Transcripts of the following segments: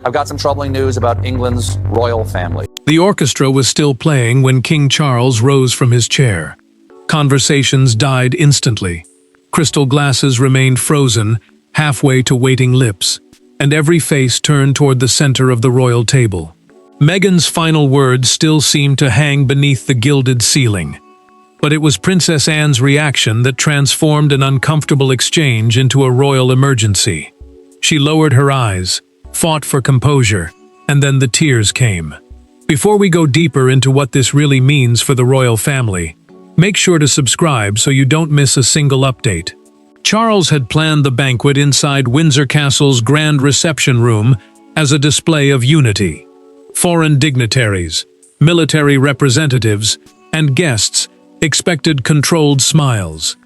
I've got some troubling news about England's royal family. The orchestra was still playing when King Charles rose from his chair. Conversations died instantly. Crystal glasses remained frozen, halfway to waiting lips, and every face turned toward the center of the royal table. Meghan's final words still seemed to hang beneath the gilded ceiling. But it was Princess Anne's reaction that transformed an uncomfortable exchange into a royal emergency. She lowered her eyes, fought for composure, and then the tears came. Before we go deeper into what this really means for the royal family, make sure to subscribe so you don't miss a single update. Charles had planned the banquet inside Windsor Castle's grand reception room as a display of unity. Foreign dignitaries, military representatives, and guests expected controlled smiles.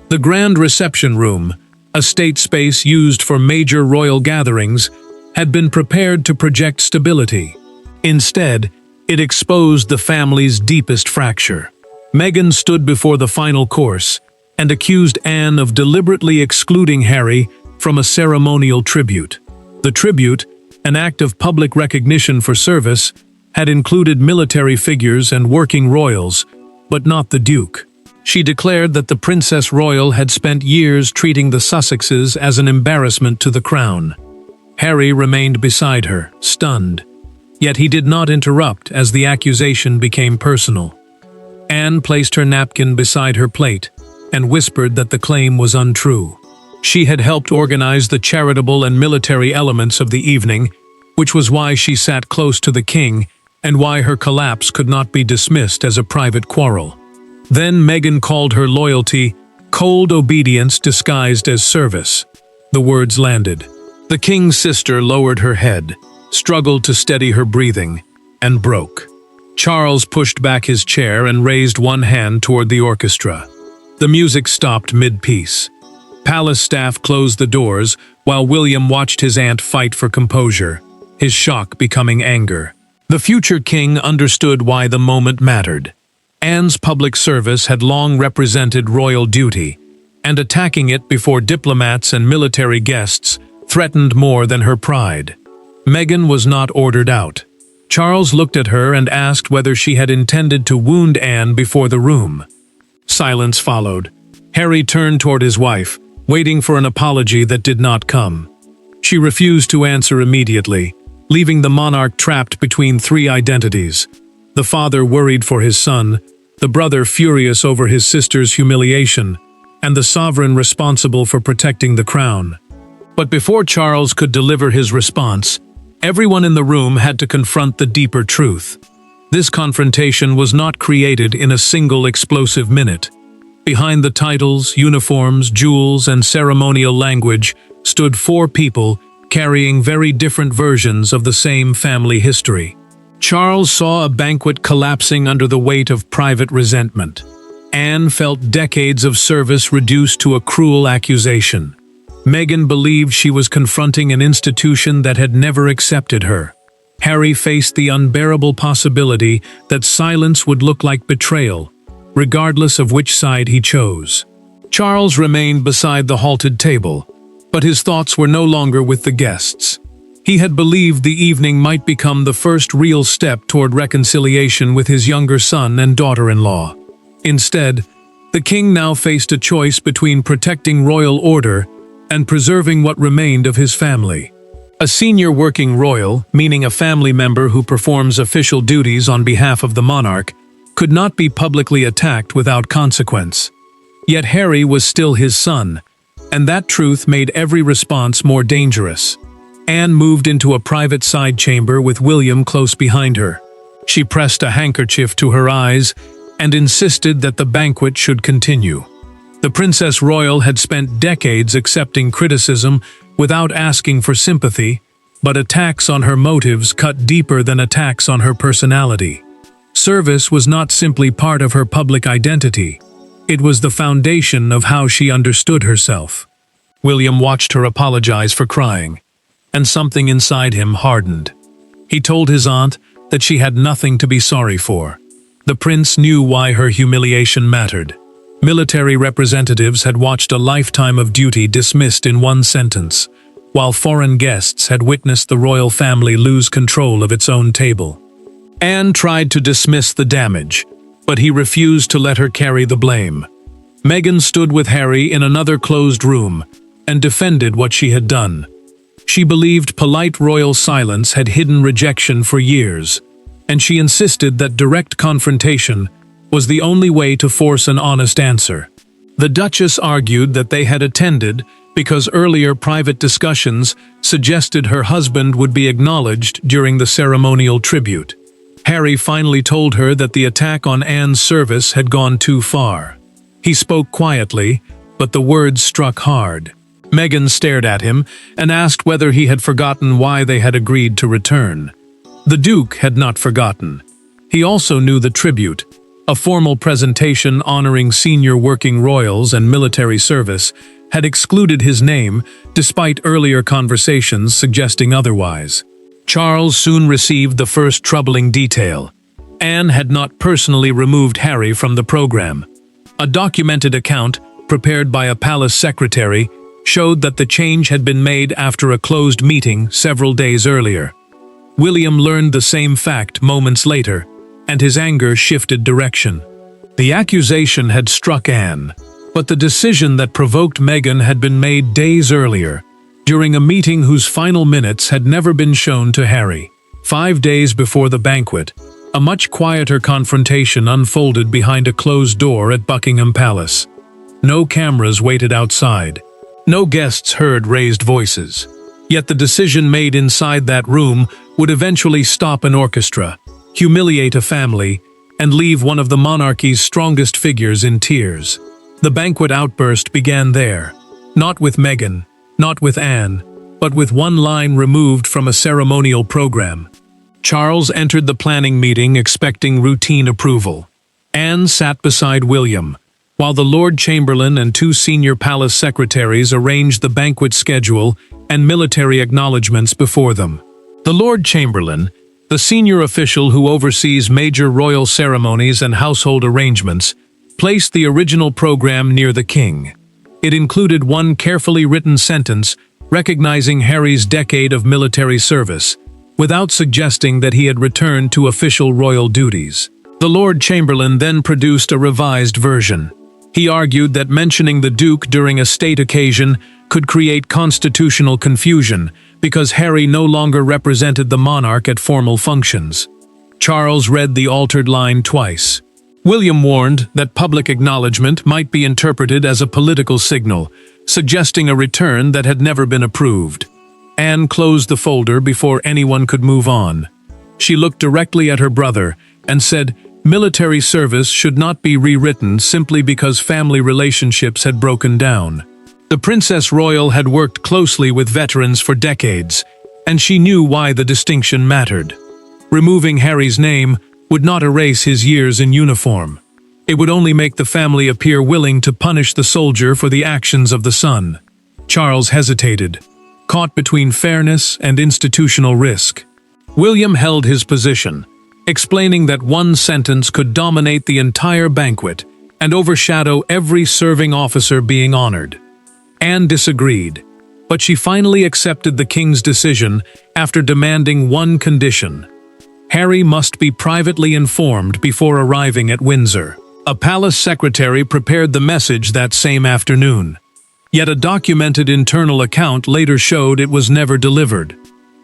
The grand reception room, a state space used for major royal gatherings, had been prepared to project stability. Instead, it exposed the family's deepest fracture. Meghan stood before the final course and accused Anne of deliberately excluding Harry from a ceremonial tribute. The tribute, an act of public recognition for service, had included military figures and working royals, but not the Duke. She declared that the Princess Royal had spent years treating the Sussexes as an embarrassment to the crown. Harry remained beside her, stunned. Yet he did not interrupt as the accusation became personal. Anne placed her napkin beside her plate and whispered that the claim was untrue. She had helped organize the charitable and military elements of the evening, which was why she sat close to the king and why her collapse could not be dismissed as a private quarrel. Then Meghan called her loyalty cold obedience disguised as service. The words landed. The king's sister lowered her head, struggled to steady her breathing, and broke. Charles pushed back his chair and raised one hand toward the orchestra. The music stopped mid-piece. Palace staff closed the doors while William watched his aunt fight for composure, his shock becoming anger. The future king understood why the moment mattered. Anne's public service had long represented royal duty, and attacking it before diplomats and military guests threatened more than her pride. Meghan was not ordered out. Charles looked at her and asked whether she had intended to wound Anne before the room. Silence followed. Harry turned toward his wife, waiting for an apology that did not come. She refused to answer immediately, leaving the monarch trapped between three identities. The father worried for his son, the brother furious over his sister's humiliation, and the sovereign responsible for protecting the crown. But before Charles could deliver his response, everyone in the room had to confront the deeper truth. This confrontation was not created in a single explosive minute. Behind the titles, uniforms, jewels, and ceremonial language stood four people carrying very different versions of the same family history. Charles saw a banquet collapsing under the weight of private resentment. Anne felt decades of service reduced to a cruel accusation. Meghan believed she was confronting an institution that had never accepted her. Harry faced the unbearable possibility that silence would look like betrayal, regardless of which side he chose. Charles remained beside the halted table, but his thoughts were no longer with the guests. He had believed the evening might become the first real step toward reconciliation with his younger son and daughter-in-law. Instead, the king now faced a choice between protecting royal order and preserving what remained of his family. A senior working royal, meaning a family member who performs official duties on behalf of the monarch, could not be publicly attacked without consequence. Yet Harry was still his son, and that truth made every response more dangerous. Anne moved into a private side chamber with William close behind her. She pressed a handkerchief to her eyes and insisted that the banquet should continue. The Princess Royal had spent decades accepting criticism without asking for sympathy, but attacks on her motives cut deeper than attacks on her personality. Service was not simply part of her public identity. It was the foundation of how she understood herself. William watched her apologize for crying, and something inside him hardened. He told his aunt that she had nothing to be sorry for. The prince knew why her humiliation mattered. Military representatives had watched a lifetime of duty dismissed in one sentence. while foreign guests had witnessed the royal family lose control of its own table. Anne tried to dismiss the damage, but he refused to let her carry the blame. Meghan stood with Harry in another closed room and defended what she had done. She believed polite royal silence had hidden rejection for years, and she insisted that direct confrontation was the only way to force an honest answer. The Duchess argued that they had attended because earlier private discussions suggested her husband would be acknowledged during the ceremonial tribute. Harry finally told her that the attack on Anne's service had gone too far. He spoke quietly, but the words struck hard. Meghan stared at him and asked whether he had forgotten why they had agreed to return. The Duke had not forgotten. He also knew the tribute, a formal presentation honoring senior working royals and military service, had excluded his name despite earlier conversations suggesting otherwise. Charles soon received the first troubling detail. Anne had not personally removed Harry from the program. A documented account, prepared by a palace secretary, showed that the change had been made after a closed meeting several days earlier. William learned the same fact moments later, and his anger shifted direction. The accusation had struck Anne, but the decision that provoked Meghan had been made days earlier, during a meeting whose final minutes had never been shown to Harry. 5 days before the banquet, a much quieter confrontation unfolded behind a closed door at Buckingham Palace. No cameras waited outside. No guests heard raised voices. Yet the decision made inside that room would eventually stop an orchestra, humiliate a family, and leave one of the monarchy's strongest figures in tears. The banquet outburst began there, not with Meghan, not with Anne, but with one line removed from a ceremonial program. Charles entered the planning meeting expecting routine approval. Anne sat beside William, while the Lord Chamberlain and 2 senior palace secretaries arranged the banquet schedule and military acknowledgements before them. The Lord Chamberlain, the senior official who oversees major royal ceremonies and household arrangements, placed the original program near the king. It included one carefully written sentence recognizing Harry's decade of military service, without suggesting that he had returned to official royal duties. The Lord Chamberlain then produced a revised version. He argued that mentioning the Duke during a state occasion could create constitutional confusion because Harry no longer represented the monarch at formal functions. Charles read the altered line twice. William warned that public acknowledgement might be interpreted as a political signal, suggesting a return that had never been approved. Anne closed the folder before anyone could move on. She looked directly at her brother and said, "Military service should not be rewritten simply because family relationships had broken down." The Princess Royal had worked closely with veterans for decades, and she knew why the distinction mattered. Removing Harry's name would not erase his years in uniform. It would only make the family appear willing to punish the soldier for the actions of the son. Charles hesitated, caught between fairness and institutional risk. William held his position, explaining that one sentence could dominate the entire banquet and overshadow every serving officer being honored. Anne disagreed, but she finally accepted the king's decision after demanding one condition. Harry must be privately informed before arriving at Windsor. A palace secretary prepared the message that same afternoon. Yet a documented internal account later showed it was never delivered.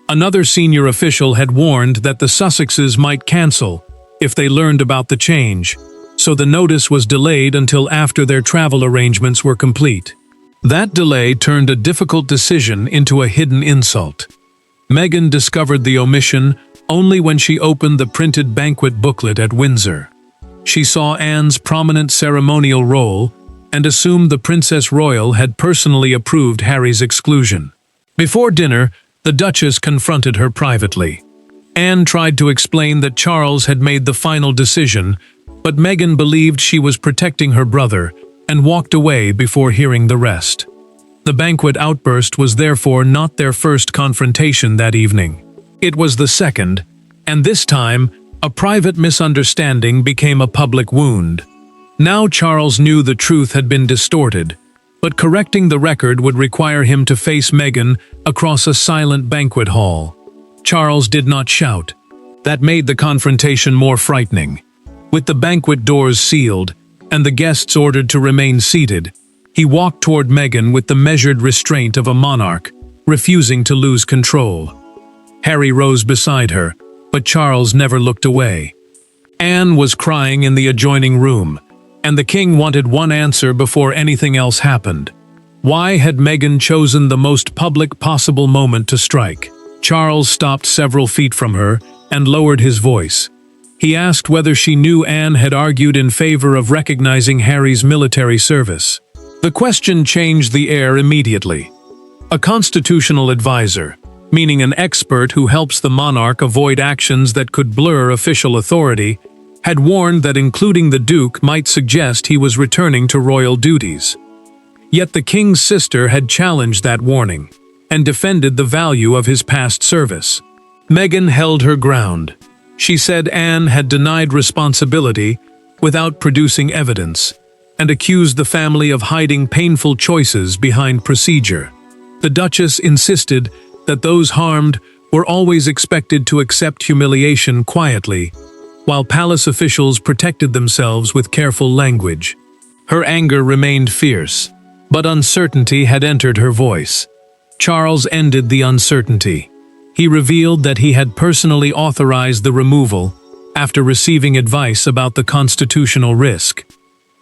Another senior official had warned that the Sussexes might cancel if they learned about the change, so the notice was delayed until after their travel arrangements were complete. That delay turned a difficult decision into a hidden insult. Meghan discovered the omission only when she opened the printed banquet booklet at Windsor. She saw Anne's prominent ceremonial role and assumed the Princess Royal had personally approved Harry's exclusion. Before dinner, the Duchess confronted her privately. Anne tried to explain that Charles had made the final decision, but Meghan believed she was protecting her brother and walked away before hearing the rest. The banquet outburst was therefore not their first confrontation that evening. It was the second, and this time, a private misunderstanding became a public wound. Now Charles knew the truth had been distorted, But correcting the record would require him to face Meghan across a silent banquet hall. Charles did not shout. That made the confrontation more frightening. With the banquet doors sealed and the guests ordered to remain seated, he walked toward Meghan with the measured restraint of a monarch, refusing to lose control. Harry rose beside her, but Charles never looked away. Anne was crying in the adjoining room, and the king wanted one answer before anything else happened. Why had Meghan chosen the most public possible moment to strike? Charles stopped several feet from her and lowered his voice. He asked whether she knew Anne had argued in favor of recognizing Harry's military service. The question changed the air immediately. A constitutional advisor, meaning an expert who helps the monarch avoid actions that could blur official authority, had warned that including the Duke might suggest he was returning to royal duties. Yet the king's sister had challenged that warning and defended the value of his past service. Meghan held her ground. She said Anne had denied responsibility without producing evidence and accused the family of hiding painful choices behind procedure. The Duchess insisted that those harmed were always expected to accept humiliation quietly, while palace officials protected themselves with careful language. Her anger remained fierce, but uncertainty had entered her voice. Charles ended the uncertainty. He revealed that he had personally authorized the removal after receiving advice about the constitutional risk.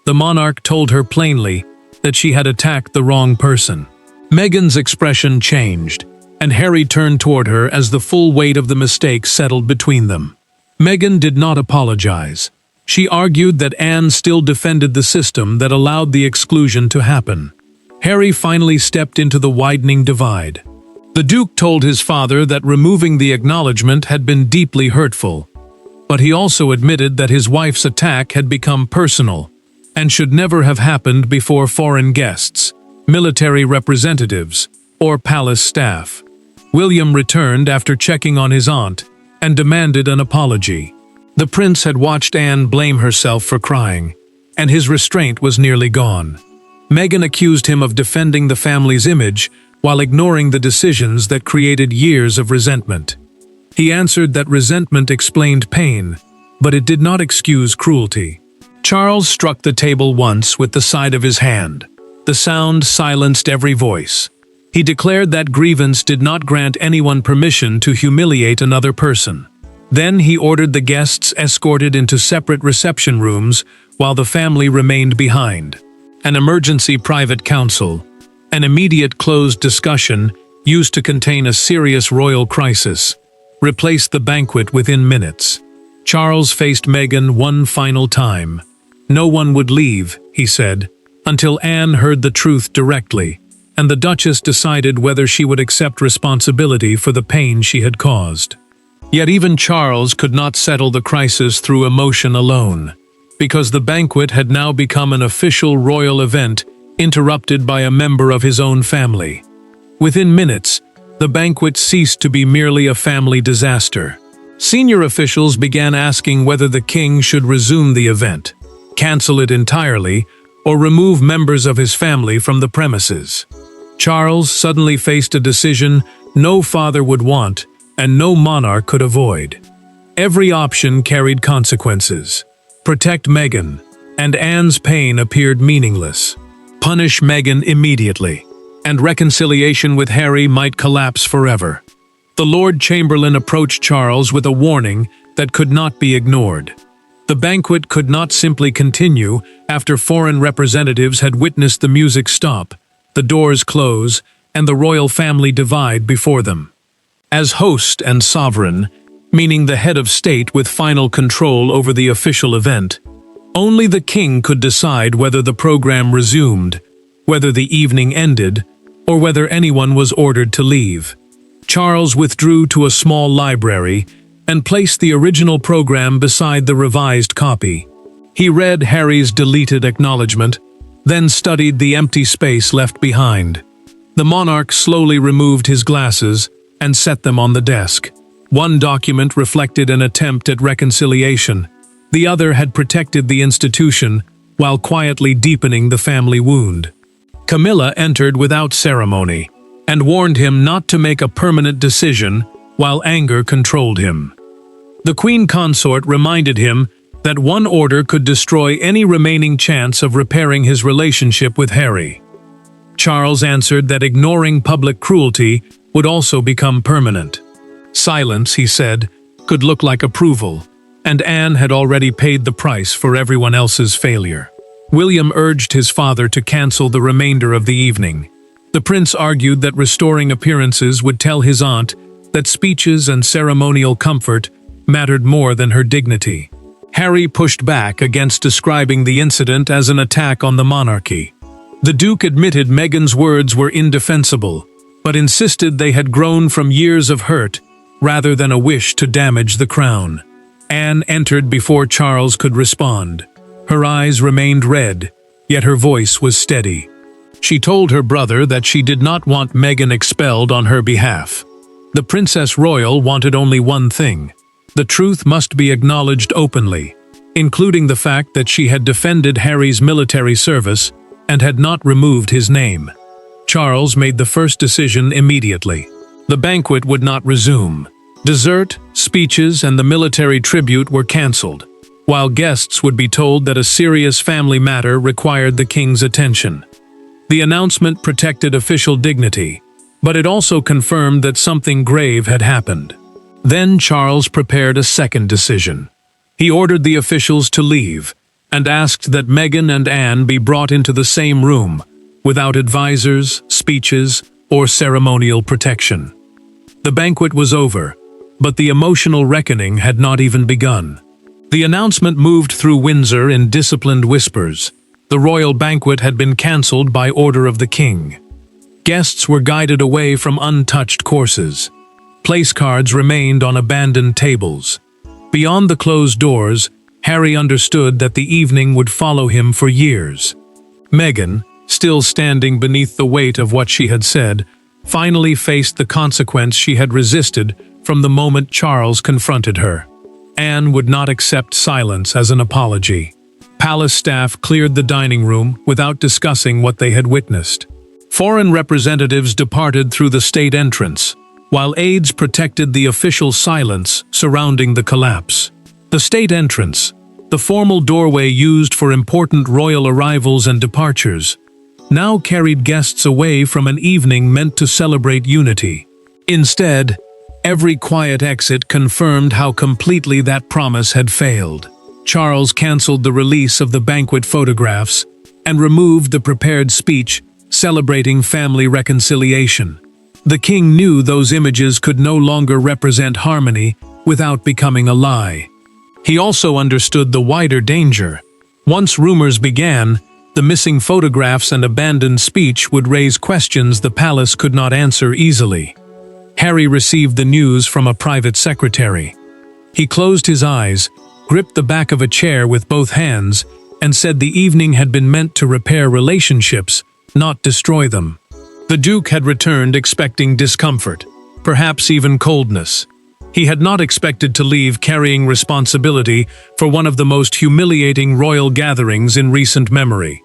The monarch told her plainly that she had attacked the wrong person. Meghan's expression changed, and Harry turned toward her as the full weight of the mistake settled between them. Meghan did not apologize. She argued that Anne still defended the system that allowed the exclusion to happen. Harry finally stepped into the widening divide. The Duke told his father that removing the acknowledgement had been deeply hurtful, but he also admitted that his wife's attack had become personal and should never have happened before foreign guests, military representatives, or palace staff. William returned after checking on his aunt and demanded an apology. The prince had watched Anne blame herself for crying, and his restraint was nearly gone. Meghan accused him of defending the family's image while ignoring the decisions that created years of resentment. He answered that resentment explained pain, but it did not excuse cruelty. Charles struck the table once with the side of his hand. The sound silenced every voice. He declared that grievance did not grant anyone permission to humiliate another person. Then he ordered the guests escorted into separate reception rooms while the family remained behind. An emergency private council, an immediate closed discussion used to contain a serious royal crisis, replaced the banquet within minutes. Charles faced Meghan one final time. No one would leave, he said, until Anne heard the truth directly, and the Duchess decided whether she would accept responsibility for the pain she had caused. Yet even Charles could not settle the crisis through emotion alone, because the banquet had now become an official royal event interrupted by a member of his own family. Within minutes, the banquet ceased to be merely a family disaster. Senior officials began asking whether the king should resume the event, cancel it entirely, or remove members of his family from the premises. Charles suddenly faced a decision no father would want and no monarch could avoid. Every option carried consequences. Protect Meghan, and Anne's pain appeared meaningless. Punish Meghan immediately, and reconciliation with Harry might collapse forever. The Lord Chamberlain approached Charles with a warning that could not be ignored. The banquet could not simply continue after foreign representatives had witnessed the music stop, the doors close, and the royal family divide before them. As host and sovereign, meaning the head of state with final control over the official event, only the king could decide whether the program resumed, whether the evening ended, or whether anyone was ordered to leave. Charles withdrew to a small library and placed the original program beside the revised copy. He read Harry's deleted acknowledgement, then studied the empty space left behind. The monarch slowly removed his glasses and set them on the desk. One document reflected an attempt at reconciliation. The other had protected the institution while quietly deepening the family wound. Camilla entered without ceremony and warned him not to make a permanent decision while anger controlled him. The Queen Consort reminded him that one order could destroy any remaining chance of repairing his relationship with Harry. Charles answered that ignoring public cruelty would also become permanent. Silence, he said, could look like approval, and Anne had already paid the price for everyone else's failure. William urged his father to cancel the remainder of the evening. The prince argued that restoring appearances would tell his aunt that speeches and ceremonial comfort mattered more than her dignity. Harry pushed back against describing the incident as an attack on the monarchy. The Duke admitted Meghan's words were indefensible, but insisted they had grown from years of hurt rather than a wish to damage the crown. Anne entered before Charles could respond. Her eyes remained red, yet her voice was steady. She told her brother that she did not want Meghan expelled on her behalf. The Princess Royal wanted only one thing: the truth must be acknowledged openly, including the fact that she had defended Harry's military service and had not removed his name. Charles made the first decision immediately. The banquet would not resume. Dessert, speeches, and the military tribute were cancelled, while guests would be told that a serious family matter required the king's attention. The announcement protected official dignity, but it also confirmed that something grave had happened. Then Charles prepared a second decision. He ordered the officials to leave and asked that Meghan and Anne be brought into the same room, without advisors, speeches, or ceremonial protection. The banquet was over, but the emotional reckoning had not even begun. The announcement moved through Windsor in disciplined whispers. The royal banquet had been cancelled by order of the king. Guests were guided away from untouched courses. Place cards remained on abandoned tables. Beyond the closed doors, Harry understood that the evening would follow him for years. Meghan, still standing beneath the weight of what she had said, finally faced the consequence she had resisted from the moment Charles confronted her. Anne would not accept silence as an apology. Palace staff cleared the dining room without discussing what they had witnessed. Foreign representatives departed through the state entrance, while aides protected the official silence surrounding the collapse. The state entrance, the formal doorway used for important royal arrivals and departures, now carried guests away from an evening meant to celebrate unity. Instead, every quiet exit confirmed how completely that promise had failed. Charles cancelled the release of the banquet photographs and removed the prepared speech celebrating family reconciliation. The king knew those images could no longer represent harmony without becoming a lie. He also understood the wider danger. Once rumors began, the missing photographs and abandoned speech would raise questions the palace could not answer easily. Harry received the news from a private secretary. He closed his eyes, gripped the back of a chair with both hands, and said the evening had been meant to repair relationships, not destroy them. The Duke had returned expecting discomfort, perhaps even coldness. He had not expected to leave carrying responsibility for one of the most humiliating royal gatherings in recent memory.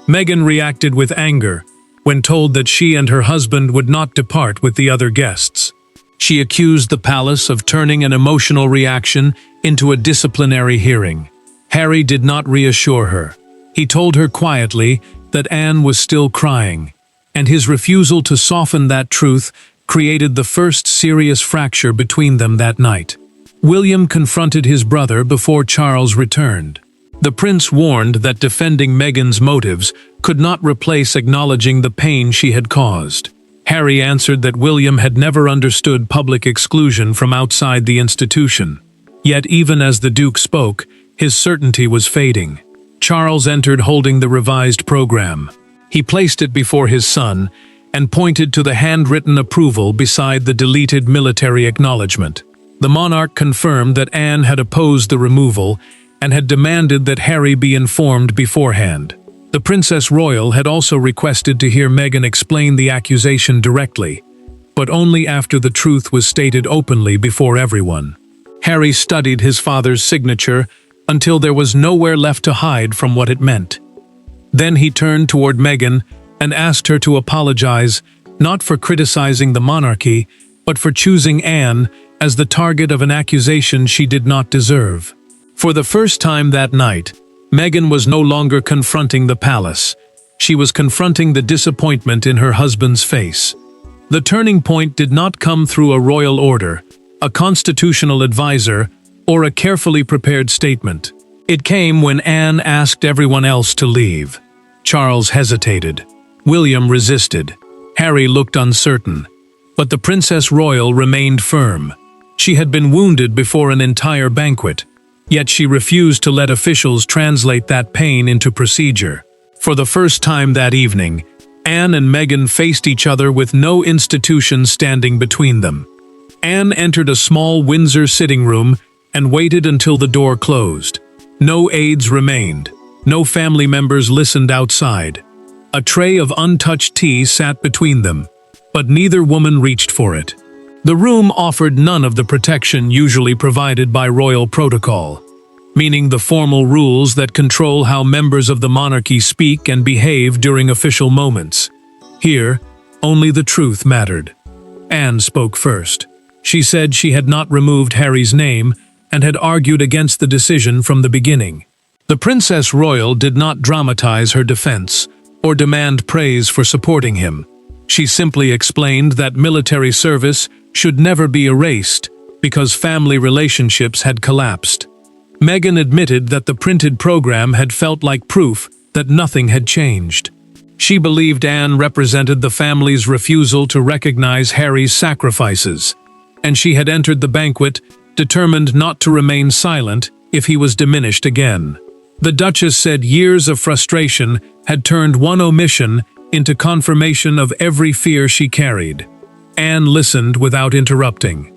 Meghan reacted with anger when told that she and her husband would not depart with the other guests. She accused the palace of turning an emotional reaction into a disciplinary hearing. Harry did not reassure her. He told her quietly that Anne was still crying, and his refusal to soften that truth created the first serious fracture between them that night. William confronted his brother before Charles returned. The prince warned that defending Meghan's motives could not replace acknowledging the pain she had caused. Harry answered that William had never understood public exclusion from outside the institution. Yet even as the Duke spoke, his certainty was fading. Charles entered holding the revised program. He placed it before his son and pointed to the handwritten approval beside the deleted military acknowledgement. The monarch confirmed that Anne had opposed the removal and had demanded that Harry be informed beforehand. The Princess Royal had also requested to hear Meghan explain the accusation directly, but only after the truth was stated openly before everyone. Harry studied his father's signature until there was nowhere left to hide from what it meant. Then he turned toward Meghan and asked her to apologize, not for criticizing the monarchy, but for choosing Anne as the target of an accusation she did not deserve. For the first time that night, Meghan was no longer confronting the palace. She was confronting the disappointment in her husband's face. The turning point did not come through a royal order, a constitutional advisor, or a carefully prepared statement. It came when Anne asked everyone else to leave. Charles hesitated. William resisted. Harry looked uncertain. But the Princess Royal remained firm. She had been wounded before an entire banquet, yet she refused to let officials translate that pain into procedure. For the first time that evening, Anne and Meghan faced each other with no institution standing between them. Anne entered a small Windsor sitting room and waited until the door closed. No aides remained. No family members listened outside. A tray of untouched tea sat between them, but neither woman reached for it. The room offered none of the protection usually provided by royal protocol, meaning the formal rules that control how members of the monarchy speak and behave during official moments. Here, only the truth mattered. Anne spoke first. She said she had not removed Harry's name and had argued against the decision from the beginning. The Princess Royal did not dramatize her defense or demand praise for supporting him. She simply explained that military service should never be erased because family relationships had collapsed. Meghan admitted that the printed program had felt like proof that nothing had changed. She believed Anne represented the family's refusal to recognize Harry's sacrifices, and she had entered the banquet determined not to remain silent if he was diminished again. The Duchess said years of frustration had turned one omission into confirmation of every fear she carried. Anne listened without interrupting.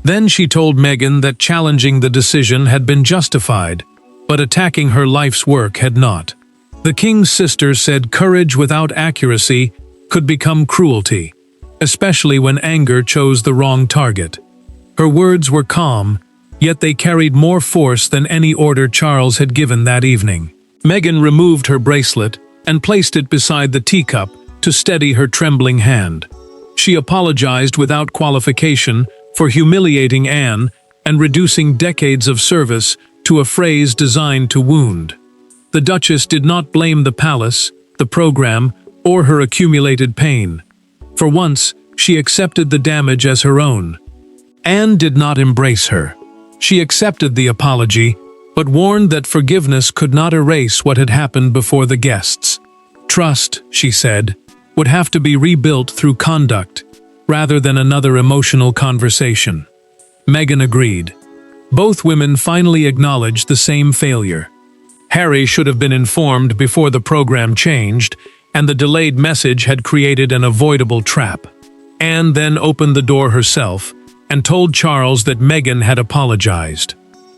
Then she told Meghan that challenging the decision had been justified, but attacking her life's work had not. The king's sister said courage without accuracy could become cruelty, especially when anger chose the wrong target. Her words were calm, yet they carried more force than any order Charles had given that evening. Meghan removed her bracelet and placed it beside the teacup to steady her trembling hand. She apologized without qualification for humiliating Anne and reducing decades of service to a phrase designed to wound. The Duchess did not blame the palace, the program, or her accumulated pain. For once, she accepted the damage as her own. Anne did not embrace her. She accepted the apology, but warned that forgiveness could not erase what had happened before the guests. Trust, she said, would have to be rebuilt through conduct, rather than another emotional conversation. Meghan agreed. Both women finally acknowledged the same failure. Harry should have been informed before the program changed, and the delayed message had created an avoidable trap. Anne then opened the door herself and told Charles that Meghan had apologized.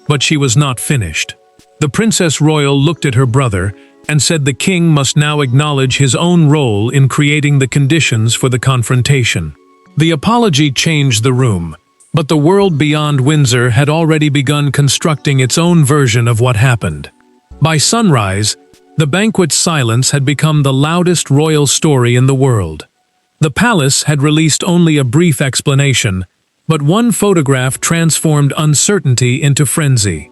But she was not finished. The Princess Royal looked at her brother and said the king must now acknowledge his own role in creating the conditions for the confrontation. The apology changed the room, but the world beyond Windsor had already begun constructing its own version of what happened. By sunrise, the banquet's silence had become the loudest royal story in the world. The palace had released only a brief explanation, but one photograph transformed uncertainty into frenzy.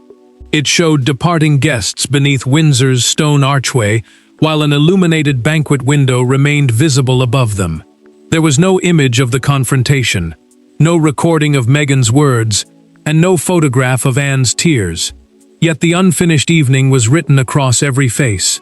It showed departing guests beneath Windsor's stone archway, while an illuminated banquet window remained visible above them. There was no image of the confrontation, no recording of Meghan's words, and no photograph of Anne's tears. Yet the unfinished evening was written across every face.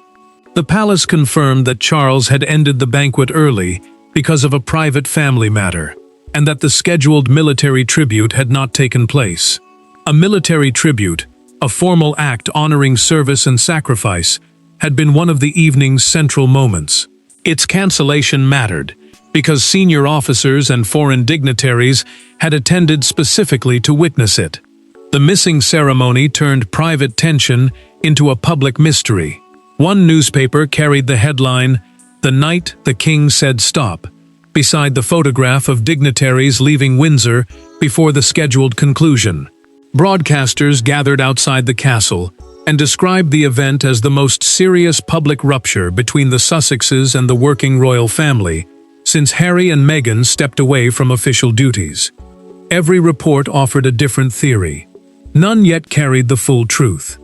The palace confirmed that Charles had ended the banquet early because of a private family matter, and that the scheduled military tribute had not taken place. A military tribute, a formal act honoring service and sacrifice, had been one of the evening's central moments. Its cancellation mattered, because senior officers and foreign dignitaries had attended specifically to witness it. The missing ceremony turned private tension into a public mystery. One newspaper carried the headline, "The Night the King Said Stop," beside the photograph of dignitaries leaving Windsor before the scheduled conclusion. Broadcasters gathered outside the castle, and described the event as the most serious public rupture between the Sussexes and the working royal family since Harry and Meghan stepped away from official duties. Every report offered a different theory. None yet carried the full truth.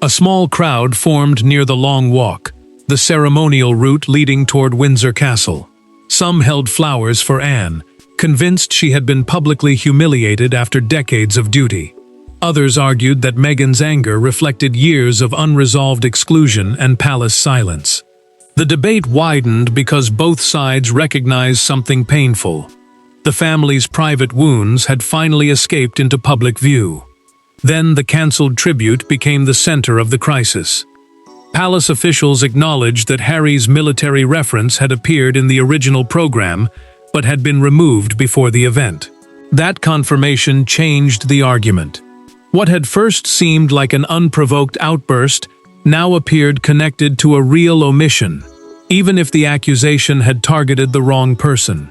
A small crowd formed near the Long Walk, the ceremonial route leading toward Windsor Castle. Some held flowers for Anne, convinced she had been publicly humiliated after decades of duty. Others argued that Meghan's anger reflected years of unresolved exclusion and palace silence. The debate widened because both sides recognized something painful. The family's private wounds had finally escaped into public view. Then the cancelled tribute became the center of the crisis. Palace officials acknowledged that Harry's military reference had appeared in the original program, but had been removed before the event. That confirmation changed the argument. What had first seemed like an unprovoked outburst now appeared connected to a real omission, even if the accusation had targeted the wrong person.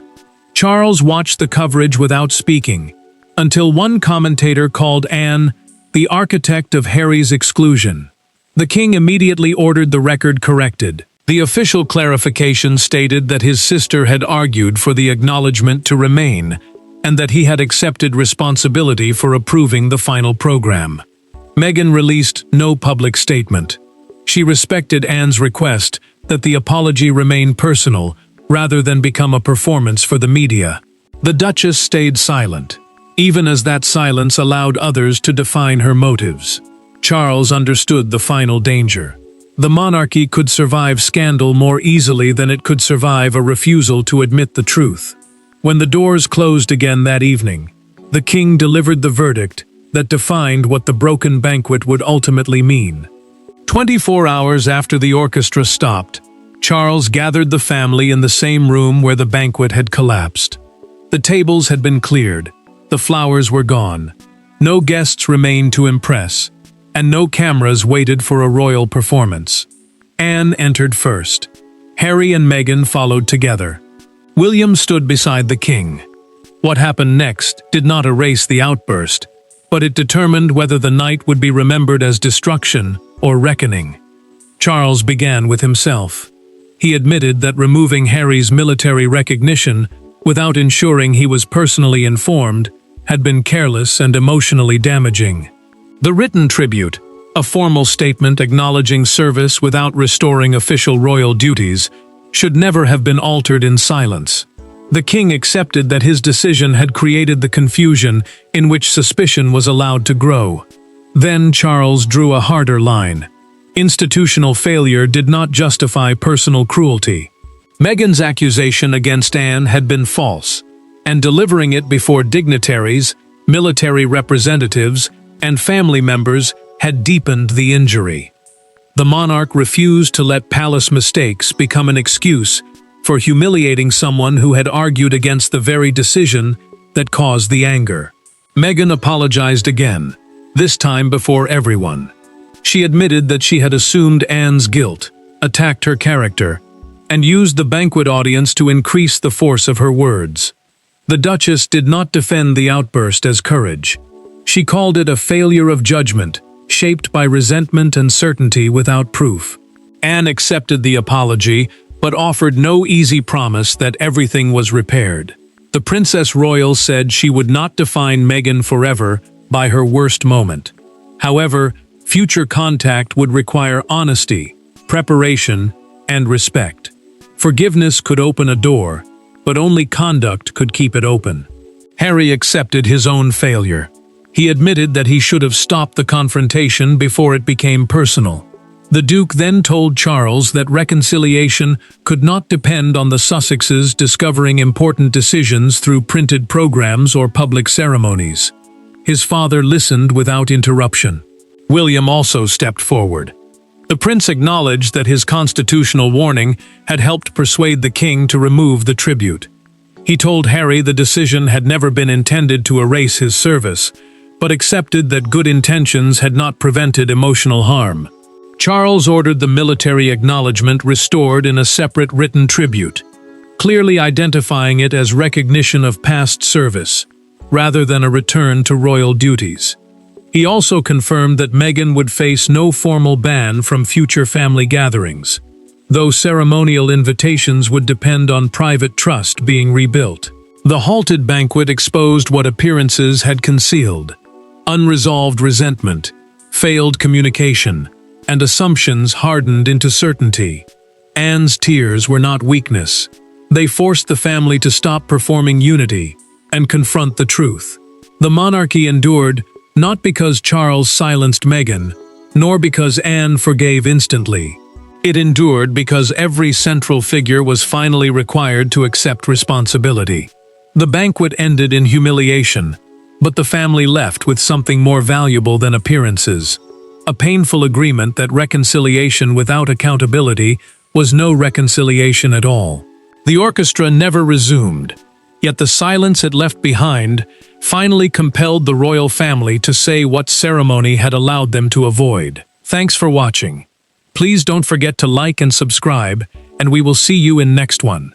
Charles watched the coverage without speaking, until one commentator called Anne the architect of Harry's exclusion. The king immediately ordered the record corrected. The official clarification stated that his sister had argued for the acknowledgement to remain, and that he had accepted responsibility for approving the final program. Meghan released no public statement. She respected Anne's request that the apology remain personal rather than become a performance for the media. The Duchess stayed silent, even as that silence allowed others to define her motives. Charles understood the final danger. The monarchy could survive scandal more easily than it could survive a refusal to admit the truth. When the doors closed again that evening, the king delivered the verdict that defined what the broken banquet would ultimately mean. 24 hours after the orchestra stopped, Charles gathered the family in the same room where the banquet had collapsed. The tables had been cleared, the flowers were gone, no guests remained to impress, and no cameras waited for a royal performance. Anne entered first. Harry and Meghan followed together. William stood beside the king. What happened next did not erase the outburst, but it determined whether the night would be remembered as destruction or reckoning. Charles began with himself. He admitted that removing Harry's military recognition without ensuring he was personally informed had been careless and emotionally damaging. The written tribute, a formal statement acknowledging service without restoring official royal duties, should never have been altered in silence. The king accepted that his decision had created the confusion in which suspicion was allowed to grow. Then Charles drew a harder line. Institutional failure did not justify personal cruelty. Meghan's accusation against Anne had been false, and delivering it before dignitaries, military representatives, and family members had deepened the injury. The monarch refused to let palace mistakes become an excuse for humiliating someone who had argued against the very decision that caused the anger. Meghan apologized again, this time before everyone. She admitted that she had assumed Anne's guilt, attacked her character, and used the banquet audience to increase the force of her words. The Duchess did not defend the outburst as courage. She called it a failure of judgment, shaped by resentment and certainty without proof. Anne accepted the apology, but offered no easy promise that everything was repaired. The Princess Royal said she would not define Meghan forever by her worst moment. However, future contact would require honesty, preparation, and respect. Forgiveness could open a door, but only conduct could keep it open. Harry accepted his own failure. He admitted that he should have stopped the confrontation before it became personal. The Duke then told Charles that reconciliation could not depend on the Sussexes discovering important decisions through printed programs or public ceremonies. His father listened without interruption. William also stepped forward. The prince acknowledged that his constitutional warning had helped persuade the king to remove the tribute. He told Harry the decision had never been intended to erase his service, but accepted that good intentions had not prevented emotional harm. Charles ordered the military acknowledgement restored in a separate written tribute, clearly identifying it as recognition of past service, rather than a return to royal duties. He also confirmed that Meghan would face no formal ban from future family gatherings, though ceremonial invitations would depend on private trust being rebuilt. The halted banquet exposed what appearances had concealed: unresolved resentment, failed communication, and assumptions hardened into certainty. Anne's tears were not weakness. They forced the family to stop performing unity and confront the truth. The monarchy endured not because Charles silenced Meghan, nor because Anne forgave instantly. It endured because every central figure was finally required to accept responsibility. The banquet ended in humiliation, but the family left with something more valuable than appearances: a painful agreement that reconciliation without accountability was no reconciliation at all. The orchestra never resumed, yet the silence it left behind finally compelled the royal family to say what ceremony had allowed them to avoid. Thanks for watching. Please don't forget to like and subscribe, and we will see you in next one.